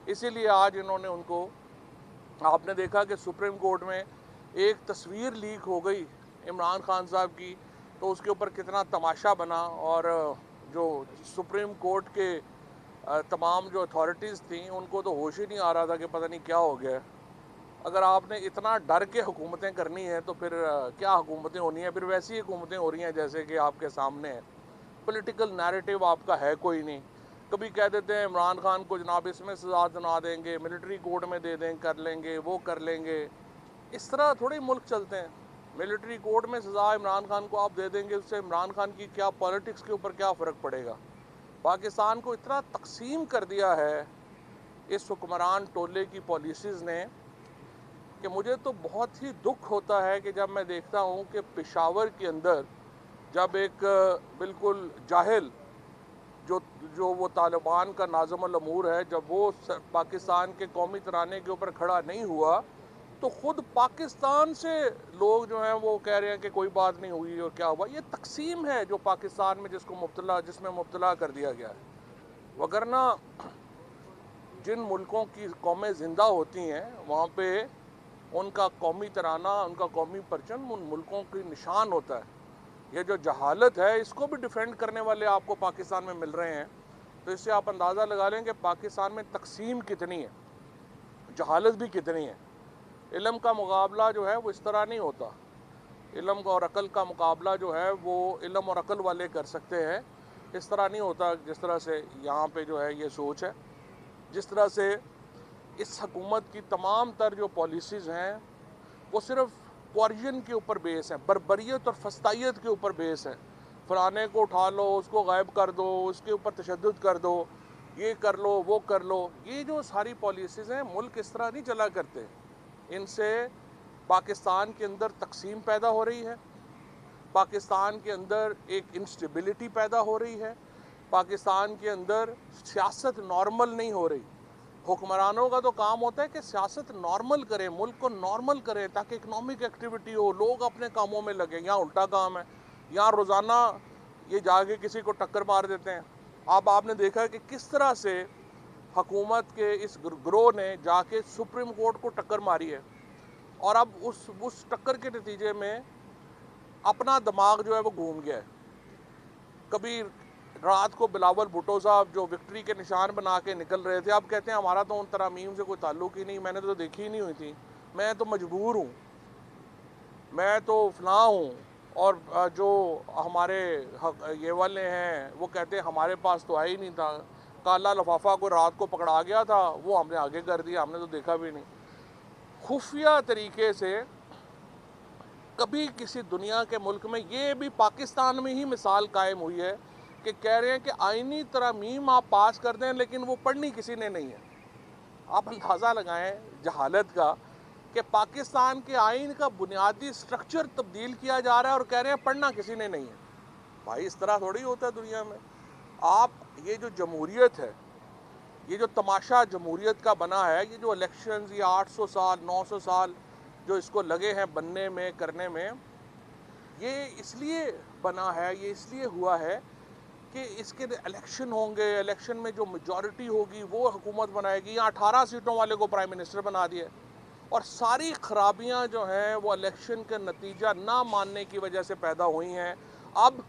इसी लिए आज इन्होंने उनको, आपने देखा कि सुप्रीम कोर्ट में एक तस्वीर लीक हो गई इमरान खान साहब की, तो उसके ऊपर कितना तमाशा बना, और जो सुप्रीम कोर्ट के तमाम जो अथॉरिटीज़ थी उनको तो होश ही नहीं आ रहा था कि पता नहीं क्या हो गया। अगर आपने इतना डर के हुकूमतें करनी है तो फिर क्या हुकूमतें होनी हैं, फिर वैसी हुकूमतें हो रही हैं जैसे कि आपके सामने है। पॉलिटिकल नैरेटिव आपका है कोई नहीं। कभी कह देते हैं इमरान खान को जनाब इसमें सजा दिला देंगे, मिलिट्री कोर्ट में दे दें, कर लेंगे, वो कर लेंगे। इस तरह थोड़े मुल्क चलते हैं। मिलिट्री कोर्ट में सजा इमरान खान को आप दे देंगे, उससे इमरान खान की क्या पॉलिटिक्स के ऊपर क्या फ़र्क पड़ेगा। पाकिस्तान को इतना तकसीम कर दिया है इस हुक्मरान टोले की पॉलिसीज़ ने कि मुझे तो बहुत ही दुख होता है कि जब मैं देखता हूँ कि पेशावर के अंदर जब एक बिल्कुल जाहिल जो जो वो तालिबान का नाज़िमुल अमूर है, जब वो पाकिस्तान के कौमी तराने के ऊपर खड़ा नहीं हुआ तो ख़ुद पाकिस्तान से लोग जो हैं वो कह रहे हैं कि कोई बात नहीं हुई और क्या हुआ। ये तकसीम है जो पाकिस्तान में जिसमें मुब्तला कर दिया गया है। वगरना जिन मुल्कों की कौमें ज़िंदा होती हैं वहाँ पे उनका कौमी तराना, उनका कौमी परचम उन मुल्कों की निशान होता है। ये जो जहालत है इसको भी डिफेंड करने वाले आपको पाकिस्तान में मिल रहे हैं, तो इससे आप अंदाज़ा लगा लें कि पाकिस्तान में तकसीम कितनी है, जहालत भी कितनी है। इल्म का मुकाबला जो है वो इस तरह नहीं होता। इल्म और अक़ल का मुकाबला जो है वो इल्म और अक़ल वाले कर सकते हैं, इस तरह नहीं होता जिस तरह से यहाँ पे जो है ये सोच है। जिस तरह से इस हुकूमत की तमाम तर जो पॉलिसीज़ हैं वो सिर्फ कॉर्जन के ऊपर बेस है, बर्बरियत और फस्तायत के ऊपर बेस है। फलाने को उठा लो, उसको गायब कर दो, उसके ऊपर तशद्दुद कर दो, ये कर लो, वो कर लो। ये जो सारी पॉलिसीज़ हैं मुल्क इस तरह नहीं चला करते। इनसे पाकिस्तान के अंदर तकसीम पैदा हो रही है, पाकिस्तान के अंदर एक इंस्टेबिलिटी पैदा हो रही है, पाकिस्तान के अंदर सियासत नॉर्मल नहीं हो रही। हुक्मरानों का तो काम होता है कि सियासत नॉर्मल करें, मुल्क को नॉर्मल करें ताकि इकनॉमिक एक्टिविटी हो, लोग अपने कामों में लगे। यहाँ उल्टा काम है, यहाँ रोज़ाना ये जाके किसी को टक्कर मार देते हैं। आपने देखा है कि किस तरह से हुकूमत के इस ग्रोह ने जाके सुप्रीम कोर्ट को टक्कर मारी है, और अब उस टक्कर के नतीजे में अपना दिमाग जो है वो घूम गया है। कभी रात को बिलावल भुट्टो साहब जो विक्ट्री के निशान बना के निकल रहे थे, अब कहते हैं हमारा तो उन तरामीम से कोई ताल्लुक़ ही नहीं, मैंने तो देखी ही नहीं हुई थी, मैं तो मजबूर हूँ, मैं तो फलां हूँ। और जो हमारे ये वाले हैं वो कहते हैं हमारे पास तो आया ही नहीं था, काला लफाफा को रात को पकड़ा गया था, वो हमने आगे कर दिया, हमने तो देखा भी नहीं। खुफिया तरीके से कभी किसी दुनिया के मुल्क में, ये भी पाकिस्तान में ही मिसाल कायम हुई है कि कह रहे हैं कि आईनी तरमीम आप पास कर दें लेकिन वो पढ़नी किसी ने नहीं है। आप अंदाज़ा लगाएं जहालत का कि पाकिस्तान के आइन का बुनियादी स्ट्रक्चर तब्दील किया जा रहा है और कह रहे हैं पढ़ना किसी ने नहीं है। भाई इस तरह थोड़ी होता है दुनिया में। आप ये जो जमहूरियत है, ये जो तमाशा जमहूरियत का बना है, ये जो इलेक्शंस, ये 800 साल 900 साल जो इसको लगे हैं बनने में, करने में, ये इसलिए बना है, ये इसलिए हुआ है कि इसके इलेक्शन होंगे, इलेक्शन में जो मेजॉरिटी होगी वो हुकूमत बनाएगी। यहाँ 18 सीटों वाले को प्राइम मिनिस्टर बना दिया, और सारी खराबियाँ जो हैं वो इलेक्शन का नतीजा ना मानने की वजह से पैदा हुई हैं। अब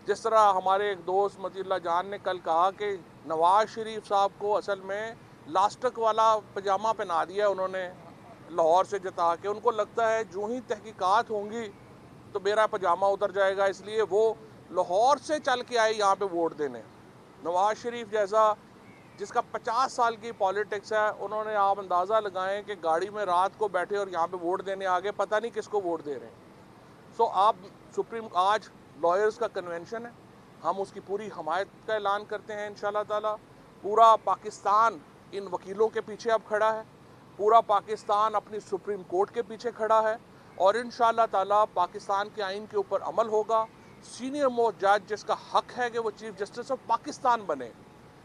जिस तरह हमारे एक दोस्त मतीउल्लाह जान ने कल कहा कि नवाज शरीफ साहब को असल में लास्टक वाला पजामा पहना दिया उन्होंने लाहौर से जता के, उनको लगता है जो ही तहकीकात होंगी तो मेरा पजामा उतर जाएगा, इसलिए वो लाहौर से चल के आए यहाँ पे वोट देने। नवाज शरीफ जैसा जिसका 50 साल की पॉलिटिक्स है, उन्होंने, आप अंदाज़ा लगाएं कि गाड़ी में रात को बैठे और यहाँ पे वोट देने आ गए, पता नहीं किसको वोट दे रहे हैं। सो आप आज लॉयर्स का कन्वेंशन है, हम उसकी पूरी हमायत का ऐलान करते हैं इंशाल्लाह ताला। पूरा पाकिस्तान इन वकीलों के पीछे अब खड़ा है, पूरा पाकिस्तान अपनी सुप्रीम कोर्ट के पीछे खड़ा है, और इंशाल्लाह ताला पाकिस्तान के आइन के ऊपर अमल होगा। सीनियर मोस्ट जज जिसका हक है कि वो चीफ जस्टिस ऑफ पाकिस्तान बने,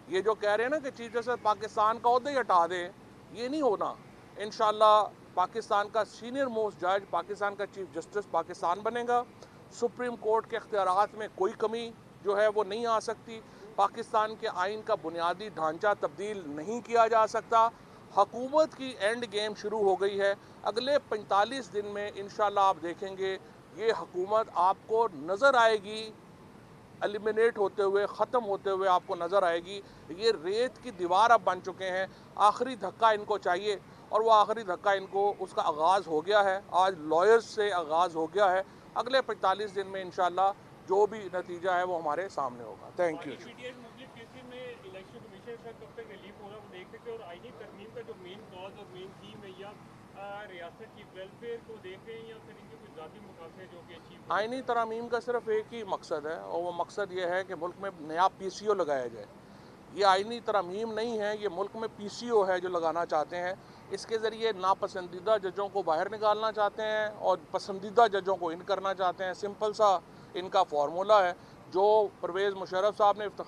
ये जो कह रहे हैं ना कि चीफ जस्टिस पाकिस्तान का ओहदा ही हटा दें, ये नहीं होना। इंशाल्लाह पाकिस्तान का सीनियर मोस्ट जज, पाकिस्तान का चीफ जस्टिस पाकिस्तान बनेगा। सुप्रीम कोर्ट के इख्तियारात में कोई कमी जो है वो नहीं आ सकती। پاکستان کے آئین کا بنیادی ڈھانچہ تبدیل نہیں کیا جا سکتا۔ حکومت کی اینڈ گیم شروع ہو گئی ہے۔ اگلے 45 دن میں انشاءاللہ آپ دیکھیں گے یہ حکومت آپ کو نظر آئے گی، ایلیمنیٹ ہوتے ہوئے، ختم ہوتے ہوئے آپ کو نظر آئے گی۔ یہ ریت کی دیوار اب بن چکے ہیں۔ آخری دھکا ان کو چاہیے، اور وہ آخری دھکا ان کو، اس کا آغاز ہو گیا ہے۔ آج لائرز سے آغاز ہو گیا ہے۔ اگلے 45 دن میں انشاءاللہ جو بھی نتیجہ ہے وہ ہمارے سامنے ہوگا۔ Thank you. P T I مختلف کیسز میں الیکشن کمیشن کا کب تک ریلیف ہو رہا ہے وہ دیکھ سکتے ہیں، اور آئینی ترمیم کا جو مین کاز اور مین تھیم ہے، یا ریاست کی ویلفیئر کو دیکھ رہے ہیں، یا پھر ان کے کچھ ذاتی مقاصد جو کہ اچیو؟ آئینی ترامیم کا صرف ایک ہی مقصد ہے، اور وہ مقصد یہ ہے کہ ملک میں نیا پی سی او لگایا جائے۔ یہ آئینی ترامیم نہیں ہے، یہ ملک میں پی سی او ہے جو لگانا چاہتے ہیں۔ اس کے ذریعے ناپسندیدہ ججوں کو باہر نکالنا چاہتے ہیں اور پسندیدہ ججوں کو ان کرنا چاہتے ہیں۔ سمپل سا ان کا فارمولہ ہے جو پرویز مشرف صاحب نے